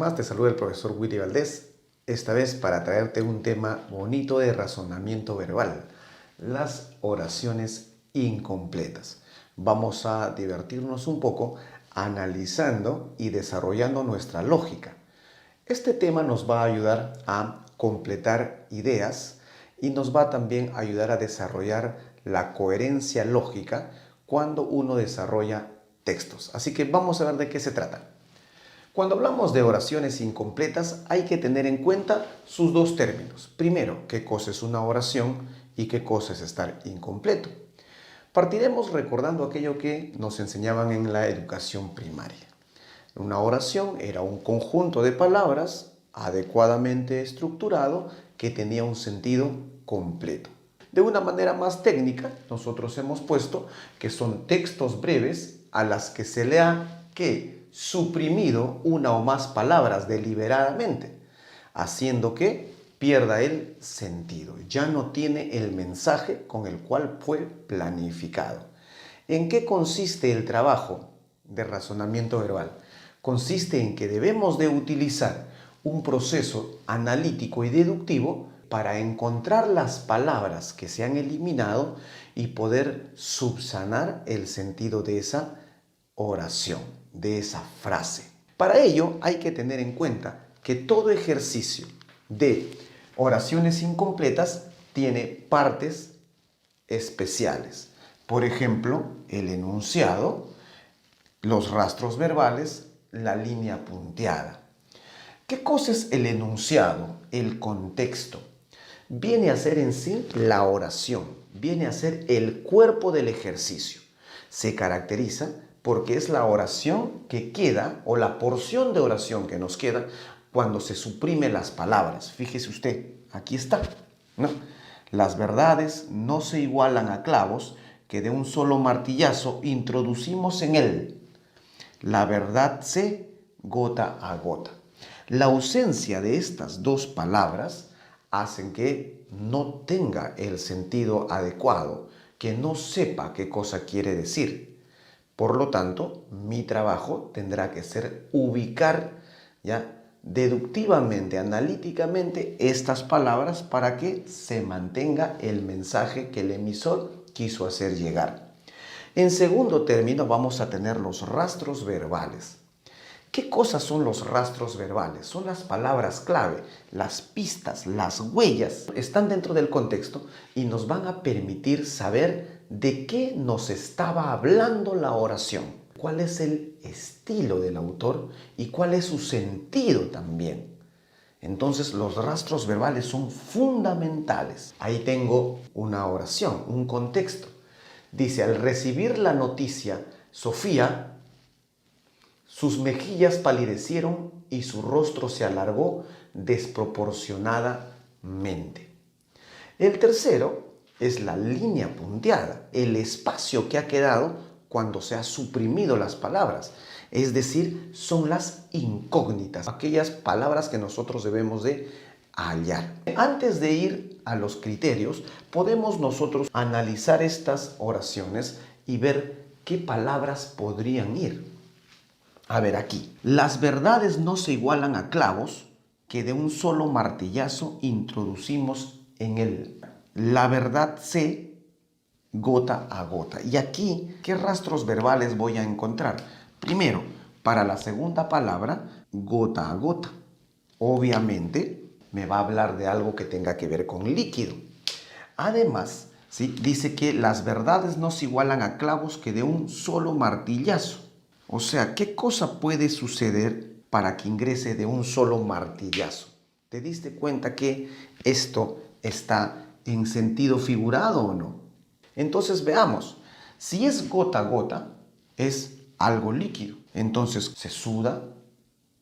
más, te saluda el profesor Willy Valdés, esta vez para traerte un tema bonito de razonamiento verbal, las oraciones incompletas. Vamos a divertirnos un poco analizando y desarrollando nuestra lógica. Este tema nos va a ayudar a completar ideas y nos va también a ayudar a desarrollar la coherencia lógica cuando uno desarrolla textos. Así que vamos a ver de qué se trata. Cuando hablamos de oraciones incompletas hay que tener en cuenta sus dos términos. Primero, qué cosa es una oración y qué cosa es estar incompleto. Partiremos recordando aquello que nos enseñaban en la educación primaria. Una oración era un conjunto de palabras adecuadamente estructurado que tenía un sentido completo. De una manera más técnica, nosotros hemos puesto que son textos breves a las que se le ha suprimido una o más palabras deliberadamente, haciendo que pierda el sentido. Ya no tiene el mensaje con el cual fue planificado. ¿En qué consiste el trabajo de razonamiento verbal? Consiste en que debemos de utilizar un proceso analítico y deductivo para encontrar las palabras que se han eliminado y poder subsanar el sentido de esa oración, de esa frase. Para ello hay que tener en cuenta que todo ejercicio de oraciones incompletas tiene partes especiales. Por ejemplo, el enunciado, los rastros verbales, la línea punteada. ¿Qué cosa es el enunciado? El contexto. Viene a ser en sí la oración, viene a ser el cuerpo del ejercicio. Se caracteriza porque es la oración que queda o la porción de oración que nos queda cuando se suprimen las palabras. Fíjese usted, aquí está, ¿no? Las verdades no se igualan a clavos que de un solo martillazo introducimos en él. La verdad se gota a gota. La ausencia de estas dos palabras hacen que no tenga el sentido adecuado, que no sepa qué cosa quiere decir. Por lo tanto, mi trabajo tendrá que ser ubicar deductivamente, analíticamente estas palabras para que se mantenga el mensaje que el emisor quiso hacer llegar. En segundo término, vamos a tener los rastros verbales. ¿Qué cosas son los rastros verbales? Son las palabras clave, las pistas, las huellas. Están dentro del contexto y nos van a permitir saber de qué nos estaba hablando la oración. ¿Cuál es el estilo del autor y cuál es su sentido también? Entonces los rastros verbales son fundamentales. Ahí tengo una oración, un contexto. Dice, al recibir la noticia, Sofía, sus mejillas palidecieron y su rostro se alargó desproporcionadamente. El tercero es la línea punteada, el espacio que ha quedado cuando se han suprimido las palabras. Es decir, son las incógnitas, aquellas palabras que nosotros debemos de hallar. Antes de ir a los criterios, podemos nosotros analizar estas oraciones y ver qué palabras podrían ir. A ver aquí, las verdades no se igualan a clavos que de un solo martillazo introducimos en él. La verdad se gota a gota. Y aquí, ¿qué rastros verbales voy a encontrar? Primero, para la segunda palabra, gota a gota. Obviamente, me va a hablar de algo que tenga que ver con líquido. Además, ¿sí?, dice que las verdades no se igualan a clavos que de un solo martillazo. O sea, ¿qué cosa puede suceder para que ingrese de un solo martillazo? ¿Te diste cuenta que esto está en sentido figurado o no? Entonces veamos, si es gota a gota, es algo líquido. Entonces se suda,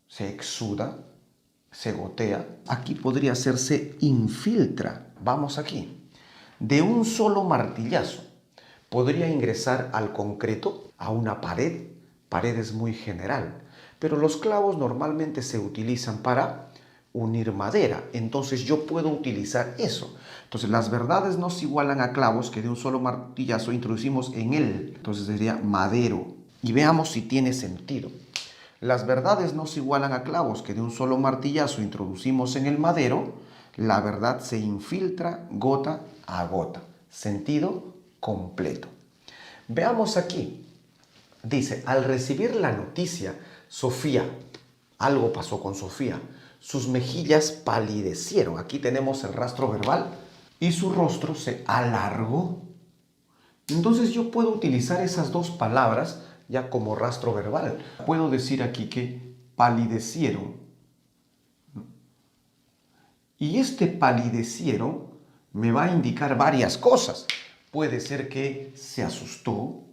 se exuda, se gotea. Aquí podría hacerse infiltra. Vamos aquí. De un solo martillazo podría ingresar al concreto, a una pared. Pared es muy general, pero los clavos normalmente se utilizan para unir madera. Entonces yo puedo utilizar eso. Entonces las verdades no se igualan a clavos que de un solo martillazo introducimos en él. Entonces sería madero. Y veamos si tiene sentido. Las verdades no se igualan a clavos que de un solo martillazo introducimos en el madero. La verdad se infiltra gota a gota. Sentido completo. Veamos aquí. Dice, al recibir la noticia, Sofía, algo pasó con Sofía. Sus mejillas palidecieron. Aquí tenemos el rastro verbal. Y su rostro se alargó. Entonces yo puedo utilizar esas dos palabras ya como rastro verbal. Puedo decir aquí que palidecieron. Y este palidecieron me va a indicar varias cosas. Puede ser que se asustó,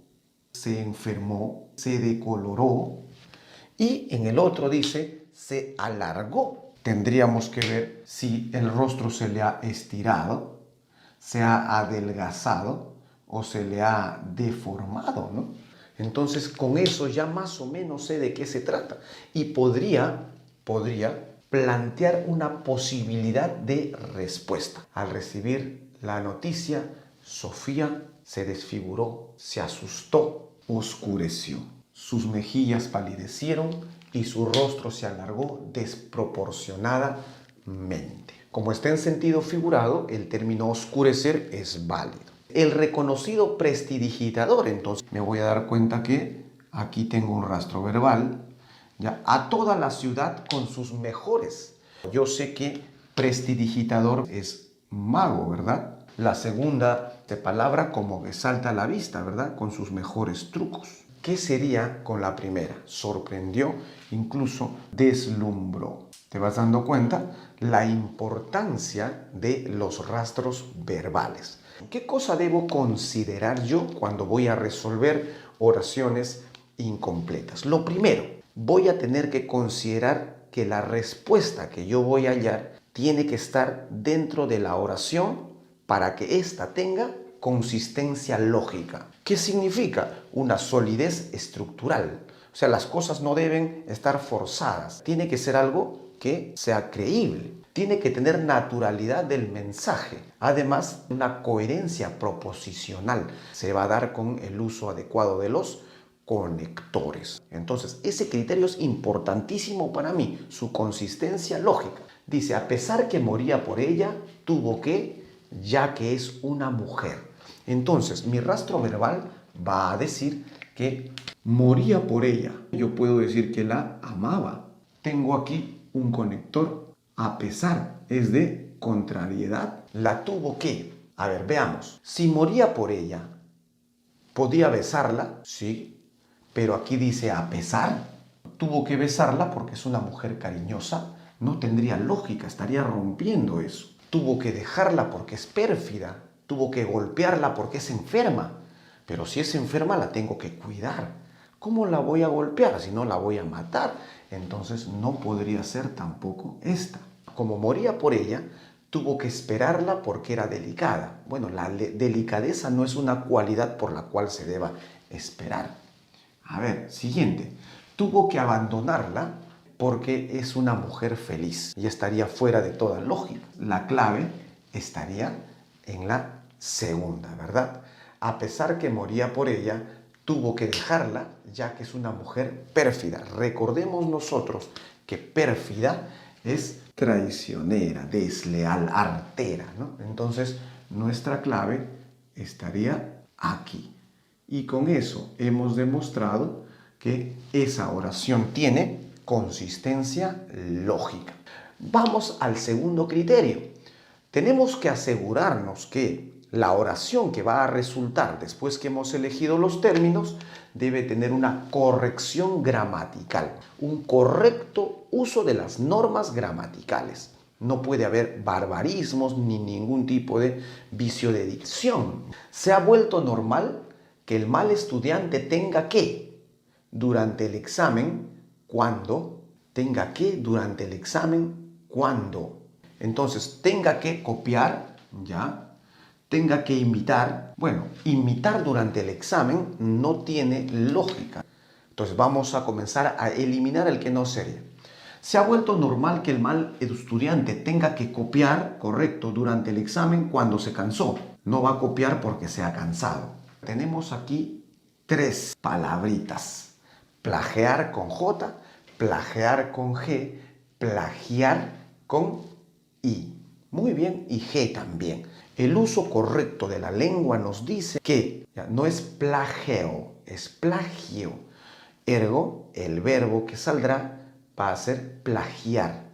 se enfermó, se decoloró. Y en el otro dice, se alargó. Tendríamos que ver si el rostro se le ha estirado, se ha adelgazado o se le ha deformado, ¿no? Entonces, con eso ya más o menos sé de qué se trata. Y podría plantear una posibilidad de respuesta. Al recibir la noticia, Sofía se desfiguró, se asustó, oscureció. Sus mejillas palidecieron y su rostro se alargó desproporcionadamente. Como está en sentido figurado, el término oscurecer es válido. El reconocido prestidigitador, entonces me voy a dar cuenta que aquí tengo un rastro verbal, ya, a toda la ciudad con sus mejores. Yo sé que prestidigitador es mago, ¿verdad? La segunda palabra como que salta a la vista, ¿verdad? Con sus mejores trucos. ¿Qué sería con la primera? Sorprendió, incluso deslumbró. ¿Te vas dando cuenta? La importancia de los rastros verbales. ¿Qué cosa debo considerar yo cuando voy a resolver oraciones incompletas? Lo primero, voy a tener que considerar que la respuesta que yo voy a hallar tiene que estar dentro de la oración para que ésta tenga consistencia lógica. ¿Qué significa? Una solidez estructural. O sea, las cosas no deben estar forzadas. Tiene que ser algo que sea creíble. Tiene que tener naturalidad del mensaje. Además, una coherencia proposicional se va a dar con el uso adecuado de los conectores. Entonces, ese criterio es importantísimo para mí, su consistencia lógica. Dice, a pesar que moría por ella, tuvo que, ya que es una mujer. Entonces, mi rastro verbal va a decir que moría por ella. Yo puedo decir que la amaba. Tengo aquí un conector, a pesar, es de contrariedad. La tuvo que. A ver, veamos. Si moría por ella, ¿podía besarla? Sí. Pero aquí dice a pesar. Tuvo que besarla porque es una mujer cariñosa. No tendría lógica, estaría rompiendo eso. Tuvo que dejarla porque es pérfida. Tuvo que golpearla porque es enferma. Pero si es enferma la tengo que cuidar. ¿Cómo la voy a golpear si no la voy a matar? Entonces no podría ser tampoco esta. Como moría por ella, tuvo que esperarla porque era delicada. Bueno, la delicadeza no es una cualidad por la cual se deba esperar. A ver, siguiente. Tuvo que abandonarla porque es una mujer feliz y estaría fuera de toda lógica. La clave estaría en la segunda, ¿verdad? A pesar que moría por ella, tuvo que dejarla ya que es una mujer pérfida. Recordemos nosotros que pérfida es traicionera, desleal, artera, ¿no? Entonces, nuestra clave estaría aquí. Y con eso hemos demostrado que esa oración tiene consistencia lógica. Vamos al segundo criterio. Tenemos que asegurarnos que la oración que va a resultar después que hemos elegido los términos debe tener una corrección gramatical, un correcto uso de las normas gramaticales. No puede haber barbarismos ni ningún tipo de vicio de dicción. Se ha vuelto normal que el mal estudiante tenga que, durante el examen, cuando, tenga que, durante el examen, cuando. Entonces, tenga que copiar, ¿ya? Tenga que imitar. Bueno, imitar durante el examen no tiene lógica. Entonces, vamos a comenzar a eliminar el que no sería. Se ha vuelto normal que el mal estudiante tenga que copiar, correcto, durante el examen cuando se cansó. No va a copiar porque se ha cansado. Tenemos aquí tres palabritas. Plagiar con J, plagiar con G, plagiar con I. Muy bien, y G también. El uso correcto de la lengua nos dice que no es plagio, es plagio. Ergo, el verbo que saldrá va a ser plagiar.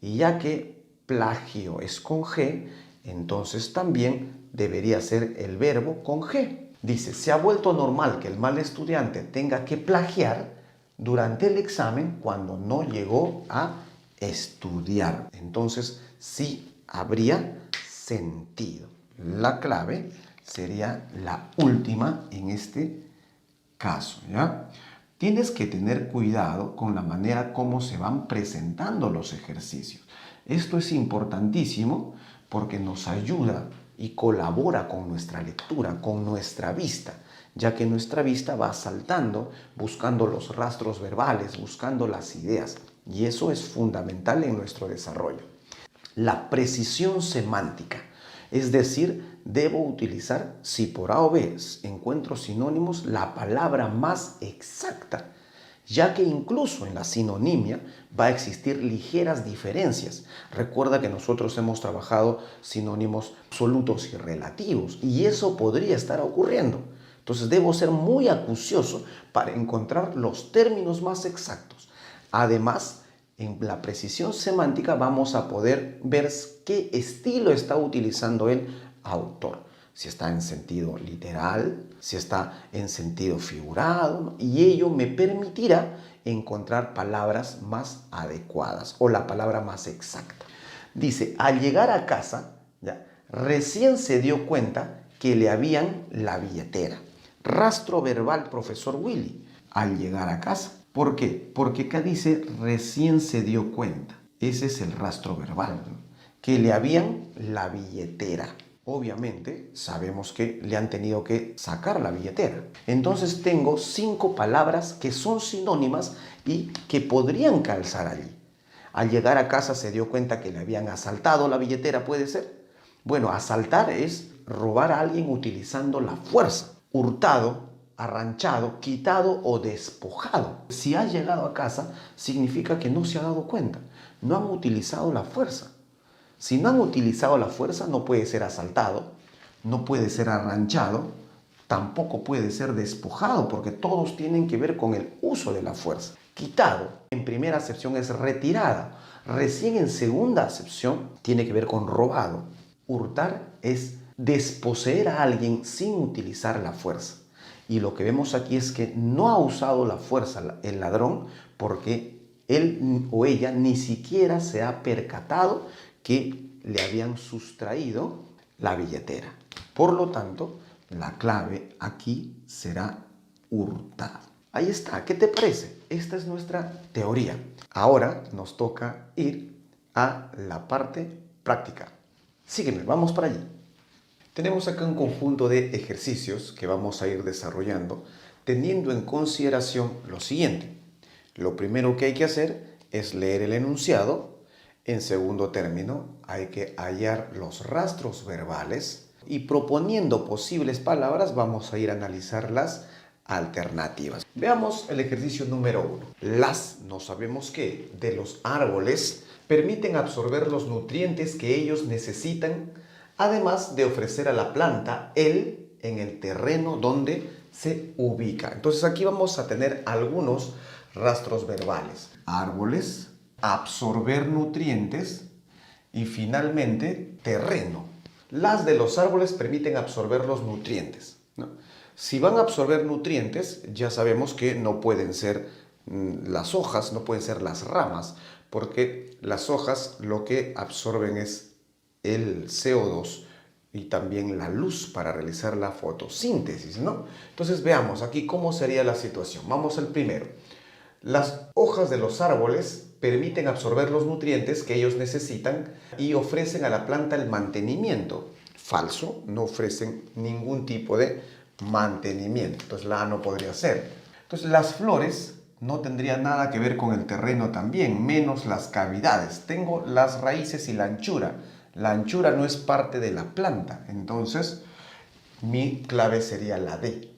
Y ya que plagio es con G, entonces también debería ser el verbo con G. Dice, se ha vuelto normal que el mal estudiante tenga que plagiar durante el examen cuando no llegó a estudiar. Entonces, sí habría sentido. La clave sería la última en este caso, ¿ya? Tienes que tener cuidado con la manera como se van presentando los ejercicios. Esto es importantísimo porque nos ayuda y colabora con nuestra lectura, con nuestra vista, ya que nuestra vista va saltando, buscando los rastros verbales, buscando las ideas, y eso es fundamental en nuestro desarrollo. La precisión semántica, es decir, debo utilizar, si por A o B encuentro sinónimos, la palabra más exacta, ya que incluso en la sinonimia va a existir ligeras diferencias. Recuerda que nosotros hemos trabajado sinónimos absolutos y relativos, y eso podría estar ocurriendo. Entonces debo ser muy acucioso para encontrar los términos más exactos. Además, en la precisión semántica vamos a poder ver qué estilo está utilizando el autor. Si está en sentido literal, si está en sentido figurado, ¿no? Y ello me permitirá encontrar palabras más adecuadas o la palabra más exacta. Dice, al llegar a casa, ya, recién se dio cuenta que le habían la billetera. Rastro verbal, profesor Willy, al llegar a casa. ¿Por qué? Porque acá dice recién se dio cuenta. Ese es el rastro verbal, ¿no? Que le habían la billetera. Obviamente sabemos que le han tenido que sacar la billetera. Entonces tengo 5 palabras que son sinónimas y que podrían calzar allí. Al llegar a casa se dio cuenta que le habían asaltado la billetera, ¿puede ser? Bueno, asaltar es robar a alguien utilizando la fuerza. Hurtado, arranchado, quitado o despojado. Si ha llegado a casa, significa que no se ha dado cuenta. No han utilizado la fuerza. Si no han utilizado la fuerza, no puede ser asaltado, no puede ser arranchado, tampoco puede ser despojado, porque todos tienen que ver con el uso de la fuerza. Quitado, en primera acepción, es retirada. Recién en segunda acepción, tiene que ver con robado. Hurtar es desposeer a alguien sin utilizar la fuerza. Y lo que vemos aquí es que no ha usado la fuerza el ladrón porque él o ella ni siquiera se ha percatado que le habían sustraído la billetera. Por lo tanto, la clave aquí será hurtado. Ahí está, ¿qué te parece? Esta es nuestra teoría. Ahora nos toca ir a la parte práctica. Sígueme, vamos para allí. Tenemos acá un conjunto de ejercicios que vamos a ir desarrollando teniendo en consideración lo siguiente. Lo primero que hay que hacer es leer el enunciado. En segundo término, hay que hallar los rastros verbales y proponiendo posibles palabras vamos a ir a analizar las alternativas. Veamos el ejercicio número 1. No sabemos que de los árboles permiten absorber los nutrientes que ellos necesitan, además de ofrecer a la planta el en el terreno donde se ubica. Entonces aquí vamos a tener algunos rastros verbales. Árboles, absorber nutrientes y finalmente terreno. Las de los árboles permiten absorber los nutrientes, ¿no? Si van a absorber nutrientes, ya sabemos que no pueden ser las hojas, no pueden ser las ramas, porque las hojas lo que absorben es el CO2 y también la luz para realizar la fotosíntesis, ¿no? Entonces veamos aquí cómo sería la situación. Vamos al primero. Las hojas de los árboles permiten absorber los nutrientes que ellos necesitan y ofrecen a la planta el mantenimiento. Falso, no ofrecen ningún tipo de mantenimiento. Entonces la A no podría ser. Entonces las flores no tendrían nada que ver con el terreno también, menos las cavidades. Tengo las raíces y la anchura. La anchura no es parte de la planta. Entonces mi clave sería la D.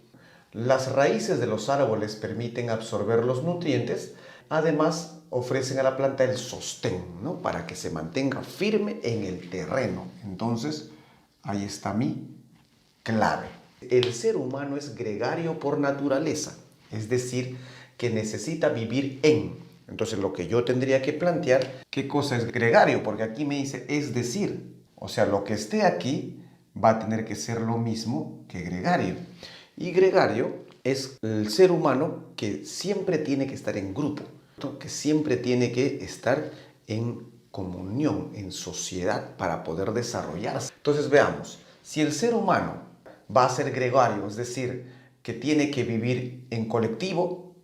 Las raíces de los árboles permiten absorber los nutrientes Además, ofrecen a la planta el sostén, ¿no? Para que se mantenga firme en el terreno. Entonces, ahí está mi clave. El ser humano es gregario por naturaleza, es decir, que necesita vivir en. Entonces, lo que yo tendría que plantear, ¿qué cosa es gregario? Porque aquí me dice es decir, o sea, lo que esté aquí va a tener que ser lo mismo que gregario. Y gregario es el ser humano que siempre tiene que estar en grupo, ¿no? Que siempre tiene que estar en comunión, en sociedad para poder desarrollarse. Entonces veamos, si el ser humano va a ser gregario, es decir, que tiene que vivir en colectivo,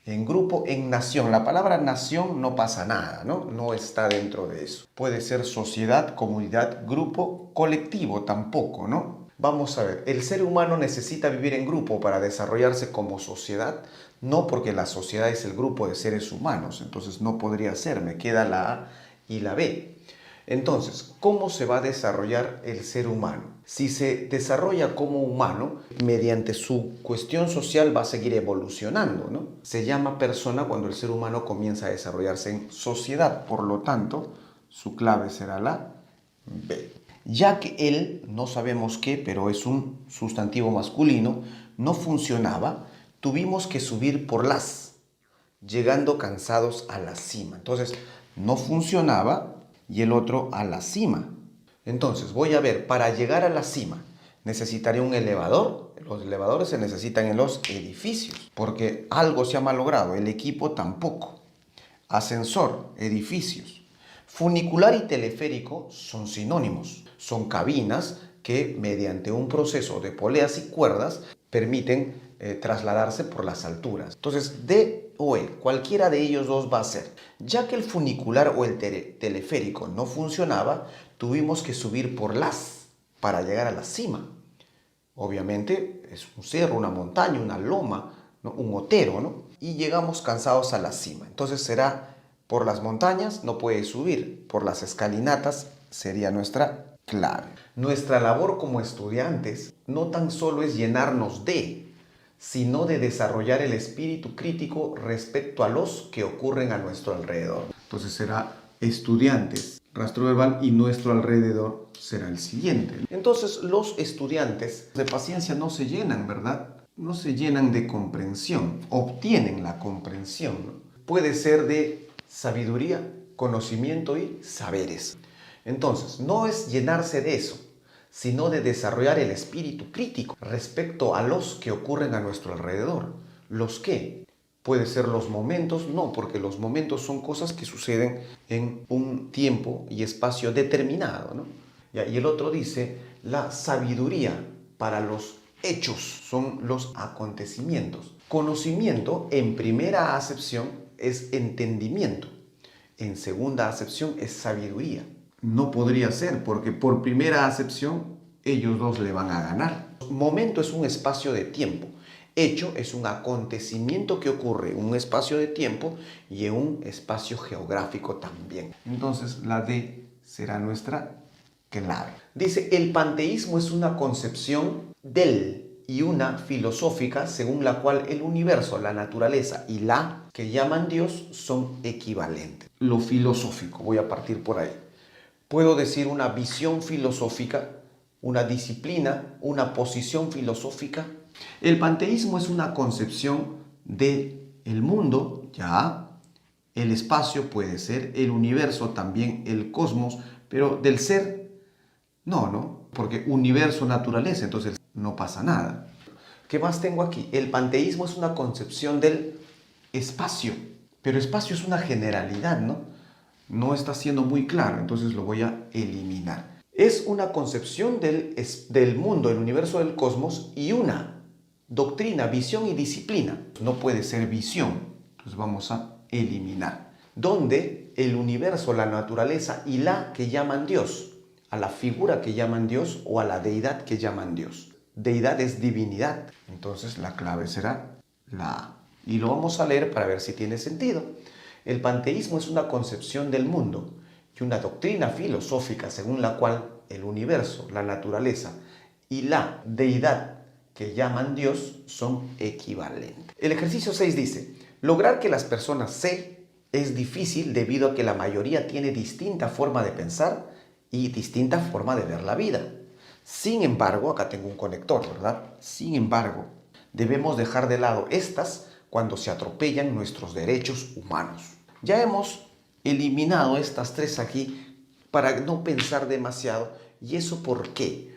en grupo, en nación. La palabra nación no pasa nada, ¿no? No está dentro de eso. Puede ser sociedad, comunidad, grupo, colectivo tampoco, ¿no? Vamos a ver, el ser humano necesita vivir en grupo para desarrollarse como sociedad, no porque la sociedad es el grupo de seres humanos, entonces no podría ser, me queda la A y la B. Entonces, ¿cómo se va a desarrollar el ser humano? Si se desarrolla como humano, mediante su cuestión social va a seguir evolucionando, ¿no? Se llama persona cuando el ser humano comienza a desarrollarse en sociedad, por lo tanto, su clave será la B. Ya que él, no sabemos qué, pero es un sustantivo masculino, no funcionaba, tuvimos que subir por las, llegando cansados a la cima. Entonces, no funcionaba y el otro a la cima. Entonces, voy a ver, para llegar a la cima, necesitaré un elevador. Los elevadores se necesitan en los edificios, porque algo se ha malogrado, el equipo tampoco. Ascensor, edificios. Funicular y teleférico son sinónimos. Son cabinas que mediante un proceso de poleas y cuerdas permiten trasladarse por las alturas. Entonces, D o E, cualquiera de ellos dos va a ser. Ya que el funicular o el teleférico no funcionaba, tuvimos que subir por las para llegar a la cima. Obviamente es un cerro, una montaña, una loma, ¿no? Un otero, ¿no? Y llegamos cansados a la cima. Entonces será por las montañas, no puede subir. Por las escalinatas sería nuestra clave. Nuestra labor como estudiantes no tan solo es llenarnos de, sino de desarrollar el espíritu crítico respecto a los que ocurren a nuestro alrededor. Entonces será estudiantes, rastro verbal, y nuestro alrededor será el siguiente. Entonces los estudiantes de paciencia no se llenan, ¿verdad? No se llenan de comprensión, obtienen la comprensión, ¿no? Puede ser de sabiduría, conocimiento y saberes. Entonces, no es llenarse de eso, sino de desarrollar el espíritu crítico respecto a los que ocurren a nuestro alrededor. ¿Los qué? Puede ser los momentos, no, porque los momentos son cosas que suceden en un tiempo y espacio determinado, ¿no? Y el otro dice, la sabiduría para los hechos son los acontecimientos. Conocimiento, en primera acepción, es entendimiento. En segunda acepción, es sabiduría. No podría ser, porque por primera acepción, ellos dos le van a ganar. Momento es un espacio de tiempo. Hecho es un acontecimiento que ocurre en un espacio de tiempo y en un espacio geográfico también. Entonces, la D será nuestra clave. Dice, el panteísmo es una concepción del y una filosófica según la cual el universo, la naturaleza y la que llaman Dios son equivalentes. Lo filosófico, voy a partir por ahí. Puedo decir una visión filosófica, una disciplina, una posición filosófica. El panteísmo es una concepción del mundo, ya. El espacio puede ser, el universo también, el cosmos, pero del ser, no, porque universo, naturaleza, entonces no pasa nada. ¿Qué más tengo aquí? El panteísmo es una concepción del espacio, pero espacio es una generalidad, ¿no? No está siendo muy claro, entonces lo voy a eliminar. Es una concepción del mundo, el universo, del cosmos y una doctrina, visión y disciplina. No puede ser visión, entonces vamos a eliminar. Donde el universo, la naturaleza y la que llaman Dios, a la figura que llaman Dios o a la deidad que llaman Dios. Deidad es divinidad, entonces la clave será la A. Y lo vamos a leer para ver si tiene sentido. El panteísmo es una concepción del mundo y una doctrina filosófica según la cual el universo, la naturaleza y la deidad que llaman Dios son equivalentes. El ejercicio 6 dice, lograr que las personas se es difícil debido a que la mayoría tiene distinta forma de pensar y distinta forma de ver la vida. Sin embargo, acá tengo un conector, ¿verdad? Sin embargo, debemos dejar de lado estas cuando se atropellan nuestros derechos humanos. Ya hemos eliminado estas tres aquí para no pensar demasiado. ¿Y eso por qué?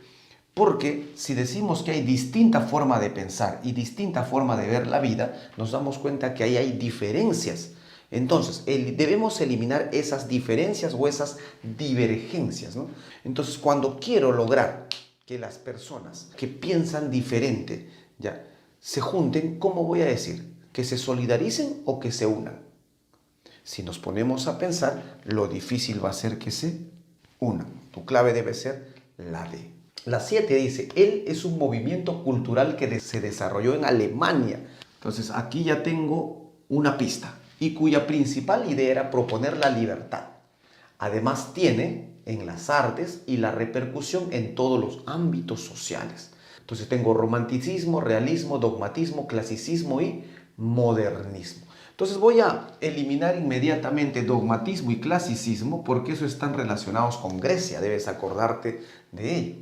Porque si decimos que hay distinta forma de pensar y distinta forma de ver la vida, nos damos cuenta que ahí hay diferencias. Entonces, debemos eliminar esas diferencias o esas divergencias, ¿no? Entonces, cuando quiero lograr que las personas que piensan diferente, ya, se junten, ¿cómo voy a decir? ¿Que se solidaricen o que se unan? Si nos ponemos a pensar, lo difícil va a ser que se unan. Tu clave debe ser la D. La 7 dice, él es un movimiento cultural que se desarrolló en Alemania. Entonces, aquí ya tengo una pista y cuya principal idea era proponer la libertad. Además tiene en las artes y la repercusión en todos los ámbitos sociales. Entonces tengo romanticismo, realismo, dogmatismo, clasicismo y modernismo. Entonces voy a eliminar inmediatamente dogmatismo y clasicismo porque eso están relacionados con Grecia, debes acordarte de ello.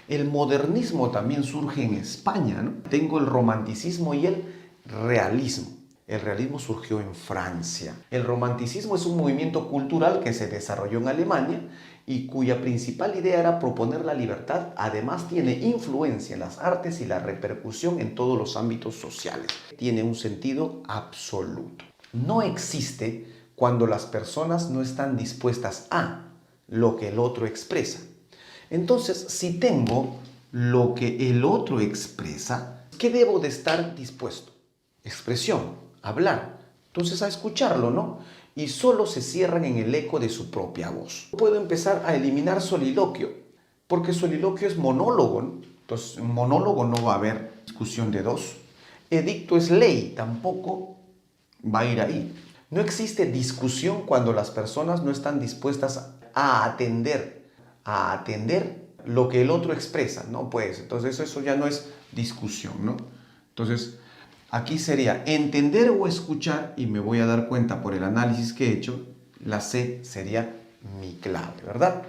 El modernismo también surge en España, ¿no? Tengo el romanticismo y el realismo. El realismo surgió en Francia. El romanticismo es un movimiento cultural que se desarrolló en Alemania y cuya principal idea era proponer la libertad. Además tiene influencia en las artes y la repercusión en todos los ámbitos sociales. Tiene un sentido absoluto. No existe cuando las personas no están dispuestas a lo que el otro expresa. Entonces, si tengo lo que el otro expresa, ¿qué debo de estar dispuesto? Expresión. Hablar, entonces a escucharlo, ¿no? Y solo se cierran en el eco de su propia voz. Puedo empezar a eliminar soliloquio, porque soliloquio es monólogo, ¿no? Entonces, en monólogo no va a haber discusión de dos. Edicto es ley, tampoco va a ir ahí. No existe discusión cuando las personas no están dispuestas a atender lo que el otro expresa, ¿no? Pues, entonces eso ya no es discusión, ¿no? Entonces, aquí sería entender o escuchar, y me voy a dar cuenta por el análisis que he hecho, la C sería mi clave, ¿verdad?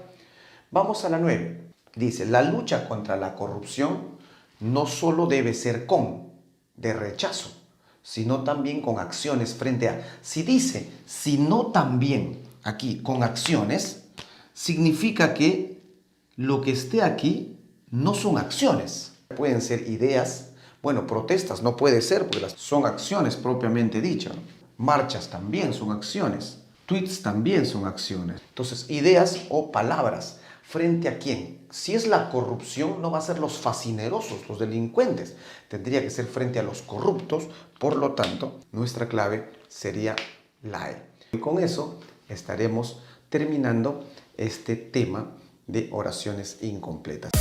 Vamos a la 9. Dice, la lucha contra la corrupción no solo debe ser de rechazo, sino también con acciones frente a. Si dice, sino también aquí con acciones, significa que lo que esté aquí no son acciones. Pueden ser ideas. Bueno, protestas no puede ser porque son acciones propiamente dichas. Marchas también son acciones. Tweets también son acciones. Entonces, ideas o palabras. ¿Frente a quién? Si es la corrupción, no va a ser los fascinerosos, los delincuentes. Tendría que ser frente a los corruptos. Por lo tanto, nuestra clave sería la E. Y con eso estaremos terminando este tema de oraciones incompletas.